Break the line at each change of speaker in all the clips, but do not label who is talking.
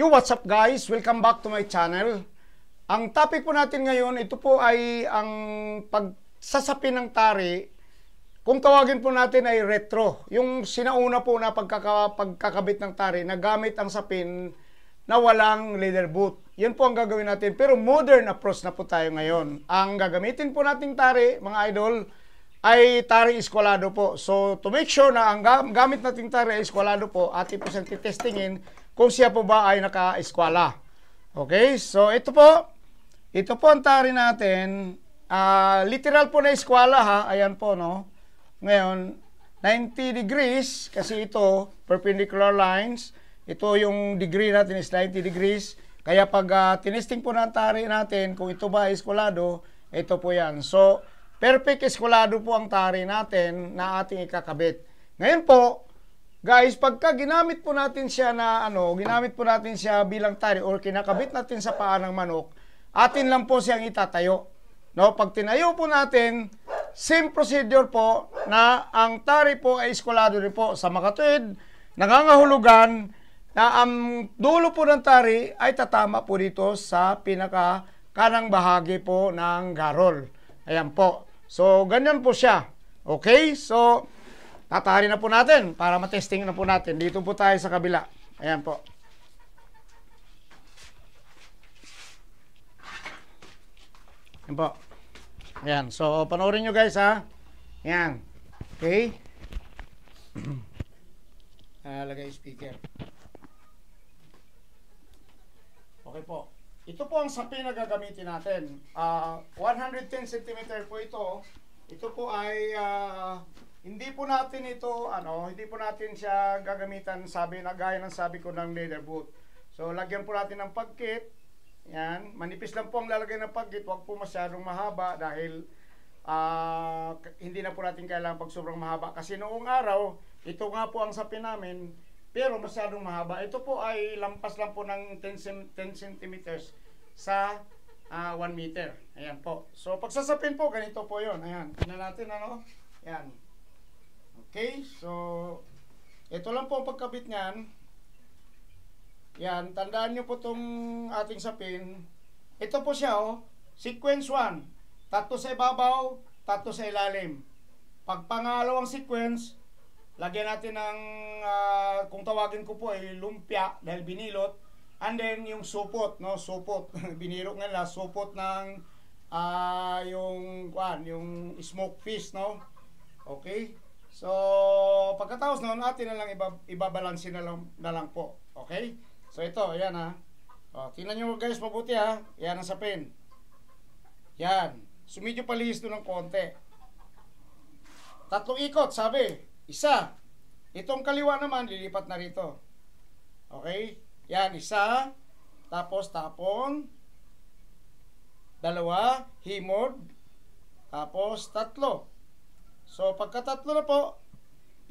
What's up guys? Welcome back to my channel. Ang topic po natin ngayon, ito po ay ang pagsasapi ng tari. Kung tawagin po natin ay retro. Yung sinauna po na pagkakabit ng tari na gamit ang sapin na walang leather boot. Yan po ang gagawin natin. Pero modern approach na po tayo ngayon. Ang gagamitin po nating tari, mga idol, ay tari eskwalado po. So to make sure na ang gamit nating tari ay eskwalado po, atin po siyang titestingin kung siya po ba ay naka-eskwala. Okay, so ito po ang tari natin. Literal po na eskwala ha, ayan po no. Ngayon, 90 degrees, kasi ito, perpendicular lines. Ito yung degree natin is 90 degrees. Kaya pag tinesting po ng tari natin, kung ito ba ay eskwalado, ito po yan. So, perfect eskwalado po ang tari natin na ating ikakabit. Ngayon po, guys, pagka ginamit po natin siya na ginamit po natin siya bilang tari or kinakabit natin sa paa ng manok, atin lang po siyang itatayo. No, pag tinayo po natin, same procedure po na ang tari po ay eskwalado rin po sa makatuwid, nangangahulugan na ang dulo po ng tari ay tatama po dito sa pinaka kanang bahagi po ng garol. Ayan po. So, ganyan po siya. Okay? So, tatari na po natin para matesting na po natin. Dito po tayo sa kabila. Ayan po. Ayan po. Ayan. So, panoorin nyo guys ha. Ayan. Okay. Lagay speaker. Okay po. Ito po ang sapi na gagamitin natin. 110 cm po ito. Ito po ay hindi po natin siya gagamitan gaya ng sabi ko ng leather boot. So lagyan po natin ng pagkit. Yan, manipis lang po ang lalagay ng pagkit, wag po masyadong mahaba dahil hindi na po natin kailangan pag sobrang mahaba kasi noong araw, ito nga po ang sapi namin, pero masyadong mahaba. Ito po ay lampas lang po ng 10 cm sa 1 meter. Ayan po. So pagsasapin po, ganito po 'yon. Ayan, tingnan natin Ayan. Okay, so ito lang po ang pagkabit niyan. Yan, tandaan nyo po itong ating sapin. Ito po siya sequence 1. Tatlo sa ibabaw, tatlo sa ilalim. Pag pangalawang sequence, lagyan natin ng kung tawagin ko po ay lumpia dahil binilot. And then yung supot, no? Supot. Biniro nga lang, supot ng yung smoked fish, no? Okay? So, pagkatapos noon, atin na lang ibabalansin na lang po. Okay? So, ito, ayan ha. Tingnan nyo guys, mabuti ha. Yan ang sapin. Yan. So, medyo palihis doon ng konti. Tatlong ikot, sabi. Isa. Itong kaliwa naman, lilipat na rito. Okay? Yan, isa. Tapos, tapon. Dalawa. Himod. Tapos, tatlo. So, pagkatatlo na po,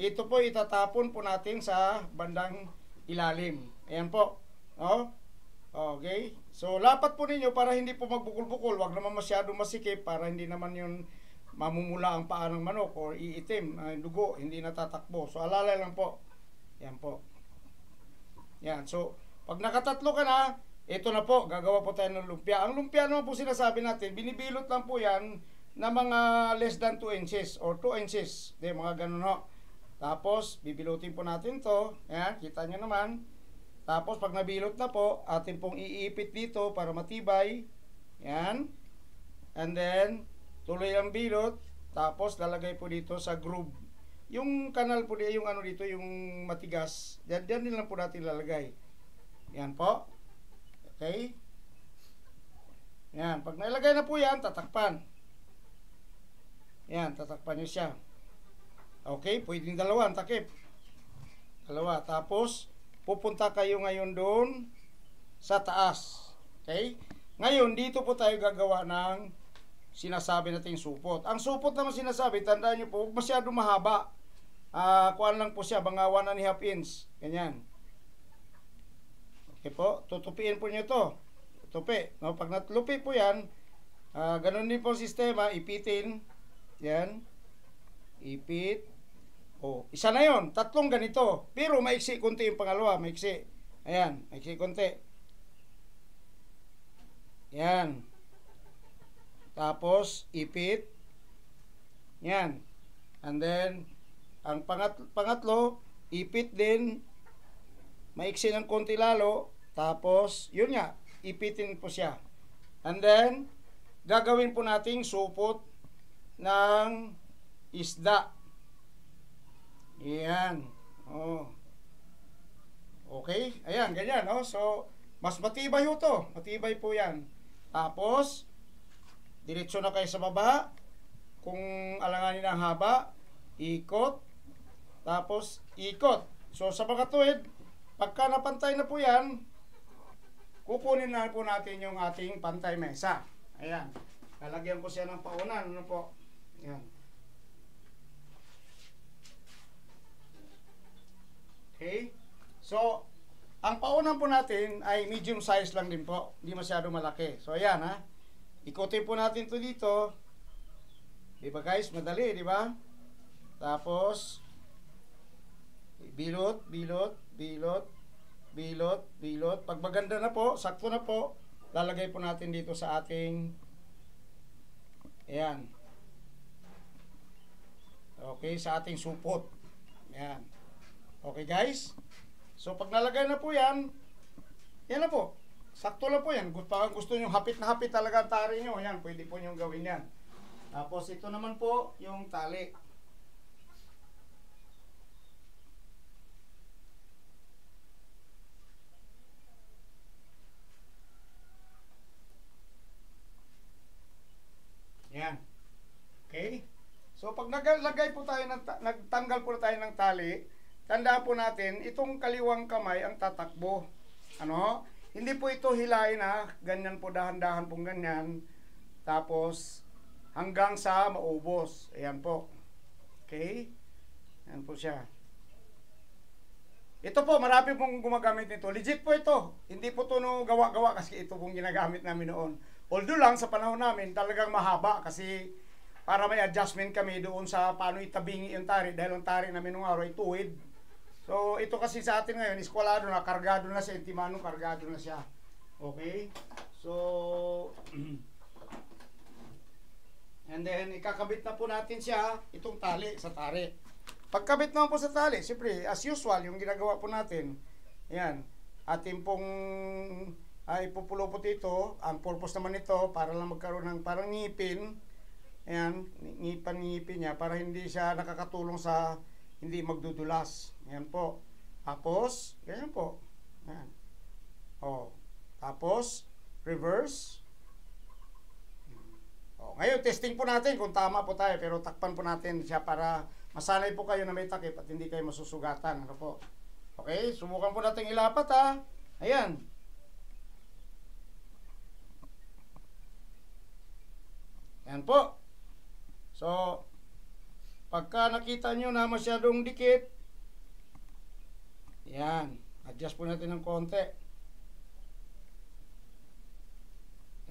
ito po itatapon po natin sa bandang ilalim. Ayan po. Okay. So, lapat po ninyo para hindi po magbukol-bukol. Huwag naman masyadong masikip para hindi naman yun mamumula ang paa ng manok or iitim. Dugo, hindi natatakbo. So, alalay lang po. Ayan po. Yan. So, pag nakatatlo ka na, ito na po, gagawa po tayo ng lumpia. Ang lumpia naman po sinasabi natin, binibilot lang po yan na mga less than 2 inches or 2 inches. Mga ganun ho. Tapos, bibilutin po natin to. Ayan, kita nyo naman. Tapos, pag nabilot na po, atin pong iipit dito para matibay. Ayan. And then, tuloy ang bilot. Tapos, lalagay po dito sa groove. Yung kanal po, yung dito, yung matigas. Diyan din lang po natin lalagay. Ayan po. Okay. Ayan. Pag nailagay na po yan, tatakpan. Ayan, tatakpan nyo siya. Okay, pwedeng dalawa ang takip. Dalawa. Tapos, pupunta kayo ngayon doon sa taas. Okay? Ngayon, dito po tayo gagawa ng sinasabi nating supot. Ang supot naman sinasabi, tandaan nyo po, masyadong mahaba. Kuhaan lang po siya, mga 1.5 inch. Ganyan. Okay po, tutupiin po nyo to. Tupi. No? Pag natlupi po yan, ganun din po ang sistema, ipitin. Yan. Ipit. Isa na yon, tatlong ganito. Pero maiksi kunti yung pangalawa, maiksi. Ayan, maiksi konti. Yan. Tapos, ipit. Yan. And then, ang pangatlo, ipit din. Maiksi ng konti lalo. Tapos, yun nga, ipitin po siya. And then, gagawin po nating supot ng isda. Yan. Oh. Okay? Ayan, ganyan. Oh. So, mas matibay ho to. Matibay po yan. Tapos, diretso na kayo sa baba. Kung alanganin ang haba, ikot. Tapos, ikot. So, sa pagkatuwid, pagka napantay na po yan, kukunin na po natin yung ating pantay mesa. Ayan. Lalagyan ko siya ng paunan. Ano po? Ayan. Okay? So, ang paunan po natin ay medium size lang din po. Hindi masyado malaki. So, ayan ha. Ikutin po natin to dito. Di ba guys? Madali, di ba? Tapos, bilot, bilot, bilot, bilot, bilot. Pag maganda na po, sakto na po, lalagay po natin dito sa ating, ayan. Okay, sa ating supot. Ayan. Okay guys? So pag nalagay na po yan, yan na po. Sakto lang po yan. Pag gusto nyo hapit na hapit talaga ang tari nyo, yan, pwede po nyo gawin yan. Tapos ito naman po yung tali. Yan. Okay? So pag naglagay po tayo nagtanggal po tayo ng tali, tandaan po natin, itong kaliwang kamay ang tatakbo. Ano? Hindi po ito hilain na, ganyan po, dahan-dahan pong ganyan. Tapos, hanggang sa maubos. Ayan po. Okay? Ayan po siya. Ito po, marami pong gumagamit nito. Legit po ito. Hindi po ito no gawa-gawa kasi ito pong ginagamit namin noon. Although lang, sa panahon namin, talagang mahaba kasi para may adjustment kami doon sa paano itabingi yung tari dahil ang tari namin nung araw ay tuwid. So ito kasi sa atin ngayon iskwalado na, kargado na siya, intimano kargado na siya. Okay? So and then ikakabit na po natin siya itong tali sa tari. Pagkabit naman po sa tali, siyempre as usual yung ginagawa po natin. Ayan, atin pong ay pupulupot ito. Ang purpose naman nito para lang magkaroon ng parang ngipin. Ayan, ngipin niya para hindi siya nakakatulong sa hindi magdudulas. Ayan po. Tapos, ganyan po. Ayan. O, tapos, reverse. O, ngayon, testing po natin kung tama po tayo. Pero takpan po natin siya para masanay po kayo na may takip at hindi kayo masusugatan. Ano po? Okay, subukan po natin ilapat ha. Ayan. Ayan po. So, pagka nakita nyo na masyadong dikit, yan, adjust po natin ng konti.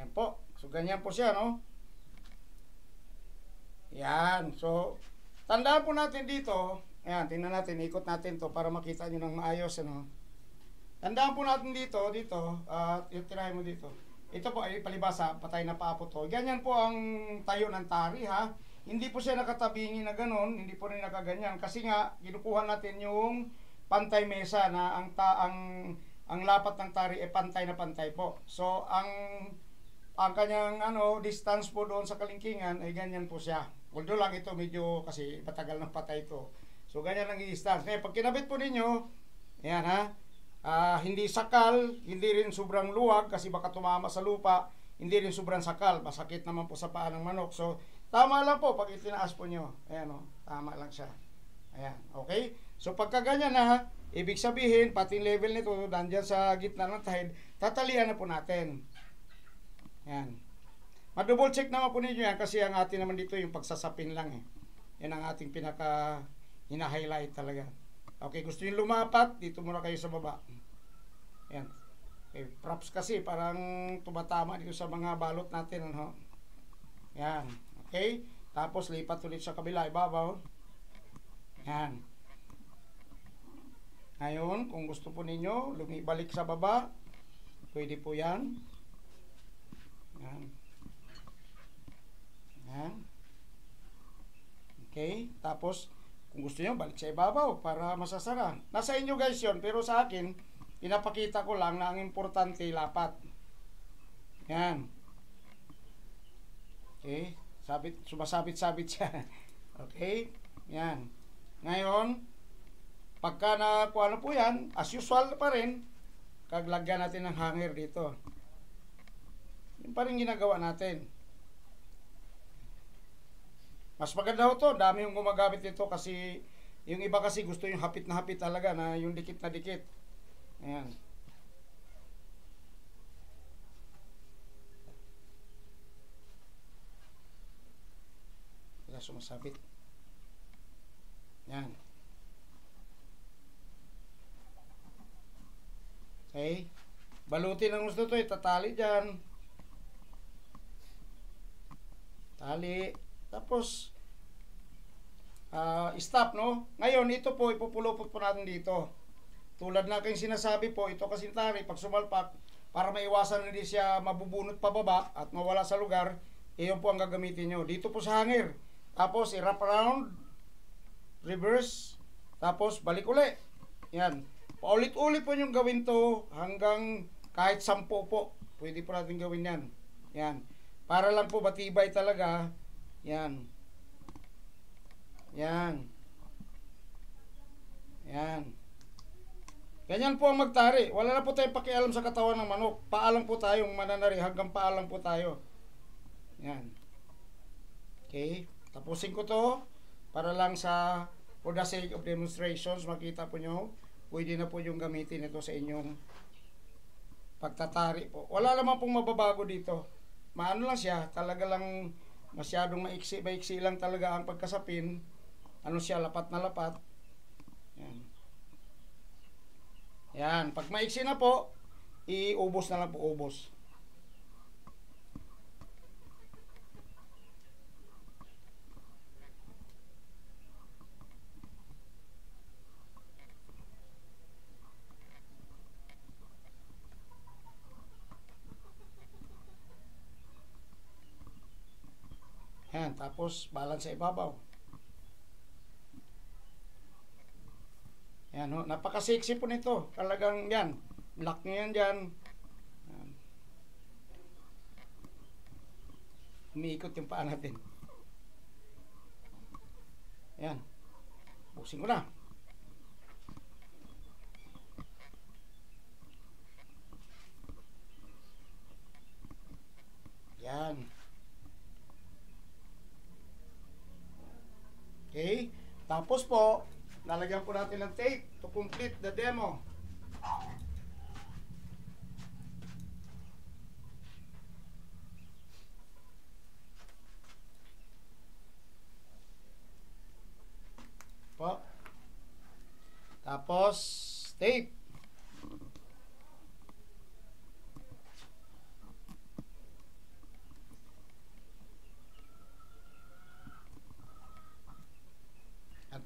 Yan po. So, ganyan po siya, no? Yan. So, tandaan po natin dito, ayan, tingnan natin, ikot natin to para makita nyo ng maayos, ano? Tandaan po natin dito, tirahin mo dito. Ito po ay palibasa, patay na pa po to. Ganyan po ang tayo ng tari, ha? Hindi po siya nakatabingi na ganon, hindi po rin nakaganyan. Kasi nga, kinukuha natin yung pantay mesa na ang lapat ng tari ay pantay na pantay po. So, ang kanyang distance po doon sa kalingkingan ay ganyan po siya. Although lang ito medyo kasi matagal ng patay ito. So, ganyan ang i-distance. Ngayon, pag kinabit po ninyo, ayan ha, hindi sakal, hindi rin sobrang luwag kasi baka tumama sa lupa, hindi rin sobrang sakal, masakit naman po sa paa ng manok. So, tama lang po pag itinaas po nyo. Ayan o, tama lang siya. Ayan, okay? So, pagka ganyan na, ibig sabihin, pati level nito, nandyan sa gitna ng tahid, tatalian na po natin. Ayan. Ma-double check naman po ninyo yan kasi ang atin naman dito yung pagsasapin lang eh. Yan ang ating pinaka hina-highlight talaga. Okay, gusto nyo lumapat, dito muna kayo sa baba. Ayan. Okay, props kasi parang tumatama dito sa mga balot natin. Ano? Ayan. Okay? Tapos lipat ulit sa kabila, ibabaw. Ayan. Ngayon, kung gusto po ninyo, lumibalik sa baba, pwede po yan. Yan. Yan. Okay, tapos, kung gusto nyo, balik sa ibabaw para masasara. Nasa inyo guys yon, pero sa akin, pinapakita ko lang na ang importante, lapat. Yan. Okay, sumasabit-sabit siya. Okay, yan. Ngayon, pagka nakuha na po yan, as usual pa rin, kaglagyan natin ng hanger dito. Yun pa rin ginagawa natin. Mas maganda ho to, dami yung gumagamit nito kasi yung iba kasi gusto yung hapit na hapit talaga na yung dikit na dikit. Ayan. Wala sumasabit. Yan. Okay. Balutin ang gusto to, itatali dyan. Tali. Tapos, stop, no? Ngayon, ito po, ipupulupot po natin dito. Tulad na kayong sinasabi po, ito kasi tali, pag sumalpak, para maiwasan na hindi siya mabubunot pababa at mawala sa lugar, iyon po ang gagamitin nyo. Dito po sa hanger. Tapos, i-wrap around, reverse, tapos balik uli. Yan. Paulit-ulit po yung gawin to hanggang kahit 10 po. Pwede po natin gawin yan. Yan. Para lang po matibay talaga. Yan. Yan. Yan. Ganyan po ang magtari. Wala na po tayong pakialam sa katawan ng manok. Paalang po tayong mananari. Hanggang paalang po tayo. Yan. Okay. Tapusin ko to. Para lang sa for the sake of demonstrations, makita po nyo. Pwede na po yung gamitin ito sa inyong pagtatari po. Wala naman pong mababago dito. Maano lang siya. Talaga lang masyadong maiksi lang talaga ang pagkasapin. Ano siya, lapat na lapat. Yan. Yan. Pag maiksi na po, iubos na lang po, ubos. Yan, tapos balance sa ibabaw. Yan, no? Napaka-sexy po nito. Talagang yan. Lock nyo yan dyan. Yan. Umiikot yung paa natin. Yan. Buksin ko na. Yan. Okay? Tapos po, lalagyan po natin ng tape to complete the demo. Po. Tapos, tape.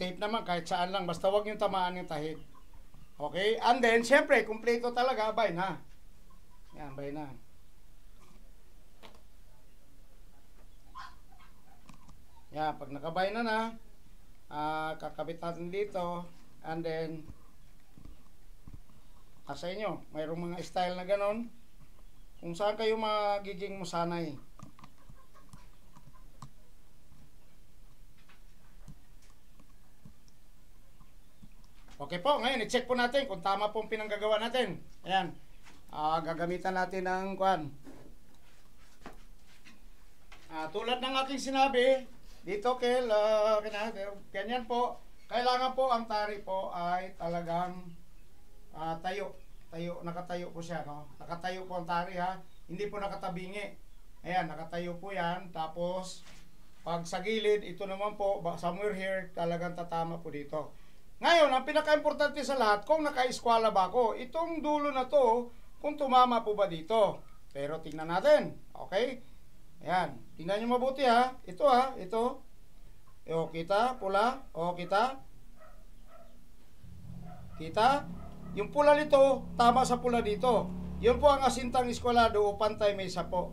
Tape naman kahit saan lang, basta wag yung tamaan yung tahid. Okay? And then, syempre, kumpleto talaga, bay na. Yan, bay na. Yan, pag nakabay na, kakabit natin dito, and then, sa inyo, mayroong mga style na ganon, kung saan kayo magiging musanay. Okay po, ngayon i-check po natin kung tama po ang pinanggagawa natin. Ayan. Gagamitan natin ng kuan. Tulad ng aking sinabi, dito ganyan po, kailangan po ang tari po ay talagang tayo. Nakatayo po siya, no? Nakatayo po ang tari, ha. Hindi po nakatabingi. Ayan, nakatayo po yan. Tapos, pag sa gilid, ito naman po, somewhere here, talagang tatama po dito. Ngayon, ang pinaka-importante sa lahat, kung naka-eskwala ba ako, itong dulo na to, kung tumama po ba dito. Pero tingnan natin, okay? Ayan, tingnan nyo mabuti, ha. Ito, ha, ito. O, kita, pula. O, kita. Kita? Yung pula nito, tama sa pula dito. Yun po ang asintang eskwalado o pantay mesa po.